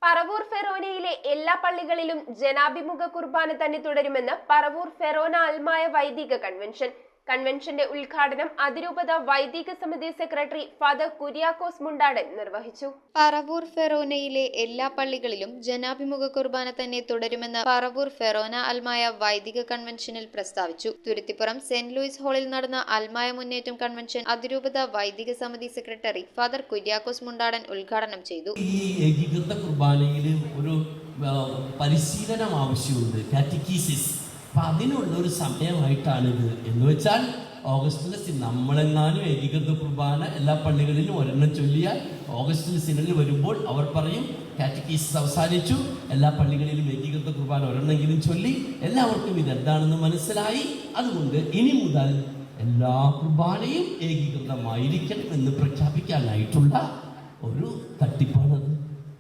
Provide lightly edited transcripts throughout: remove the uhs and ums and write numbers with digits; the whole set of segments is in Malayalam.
പറവൂർ ഫെറോനയിലെ എല്ലാ പള്ളികളിലും ജനാഭിമുഖ കുർബാന തന്നെ തുടരുമെന്ന് പറവൂർ ഫെറോന അൽമായ വൈദിക കൺവെൻഷന്റെ ഉദ്ഘാടനം അതിരൂപത വൈദിക സമിതി സെക്രട്ടറി ഫാദർ കുര്യാക്കോസ് മുണ്ടാടൻ നിർവഹിച്ചു. പറവൂർ ഫെറോനയിലെ എല്ലാ പള്ളികളിലും ജനാഭിമുഖ കുർബാന തന്നെ തുടരുമെന്ന് പറവൂർ ഫെറോന അൽമായ വൈദിക കൺവെൻഷനിൽ പ്രസ്താവിച്ചു. തുരുത്തിപ്പുറം സെന്റ് ലൂയിസ് ഹാളിൽ നടന്ന അൽമായ മുന്നേറ്റം കൺവെൻഷൻ അതിരൂപത വൈദിക സമിതി സെക്രട്ടറി ഫാദർ കുര്യാക്കോസ് മുണ്ടാടൻ ഉദ്ഘാടനം ചെയ്തു. ഈ ഏകീകൃത കുർബാനയിൽ ഒരു പരിശീലനം ആവശ്യമുണ്ട്, കാറ്റക്കീസിസ്. അപ്പം അതിനുള്ളൊരു സമയമായിട്ടാണിത്. എന്ന് വെച്ചാൽ ഓഗസ്റ്റിലെ നമ്മളെങ്ങാനും ഏകീകൃത കുർബാന എല്ലാ പള്ളികളിലും ഒരെണ്ണം ചൊല്ലിയാൽ ഓഗസ്റ്റിലെ സിനഡിൽ വരുമ്പോൾ അവർ പറയും കാറ്റക്കീസിസ് അവസാനിച്ചു, എല്ലാ പള്ളികളിലും ഏകീകൃത കുർബാന ഒരെണ്ണെങ്കിലും ചൊല്ലി എല്ലാവർക്കും ഇതെന്താണെന്ന് മനസ്സിലായി. അതുകൊണ്ട് ഇനി മുതൽ എല്ലാ കുർബാനയും ഏകീകൃതമായിരിക്കണം എന്ന് പ്രഖ്യാപിക്കാനായിട്ടുള്ള ഒരു തട്ടിപ്പാണത്.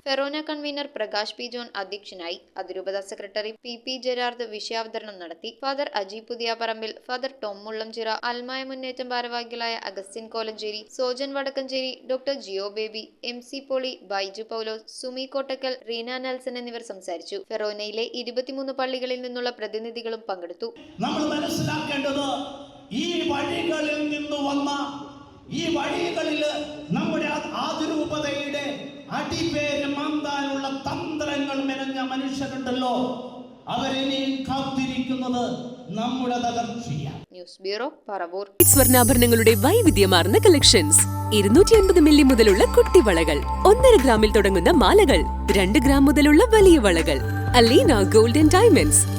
Forane convener Prakash P John അധ്യക്ഷനായി. അതിരൂപത സെക്രട്ടറി പി ജെറാർഡ് വിഷയാവതരണം നടത്തി. Father Aji Puthiyaparambil, father Tom Mullamchira, അൽമായ മുന്നേറ്റം ഭാരവാഹികളായ Augustine Kolenchery, Sojan Vadakkencherry, doctor Jio Baby, MC Poly, Baiju Paulose, Sumi Kottakkal, Reena Nelson എന്നിവർ സംസാരിച്ചു. ഫെറോനയിലെ 23 പള്ളികളിൽ നിന്നുള്ള പ്രതിനിധികളും പങ്കെടുത്തു. നമ്മൾ മനസ്സിലാക്കേണ്ടത് ഈ വഴികളിൽ നിന്ന് വന്ന നമ്മുടെ അതിരൂപതയുടെ അടിപേര് മാന്താനുള്ള തന്ത്രങ്ങൾ മെനഞ്ഞ മനുഷ്യരുണ്ടല്ലോ, അവരിനി കാത്തിരിക്കുന്നത് നമ്മുടെ തകർച്ചയാണ്. News bureau, Paravur. സ്വർണ്ണാഭരണങ്ങളുടെ വൈവിധ്യമാർന്ന കളക്ഷൻസ്. 250 മില്ലി മുതലുള്ള കുട്ടിവളകൾ, 1.5 ഗ്രാമിൽ തുടങ്ങുന്ന മാലകൾ, 2 ഗ്രാം മുതലുള്ള വലിയ വളകൾ. Aleena golden diamonds.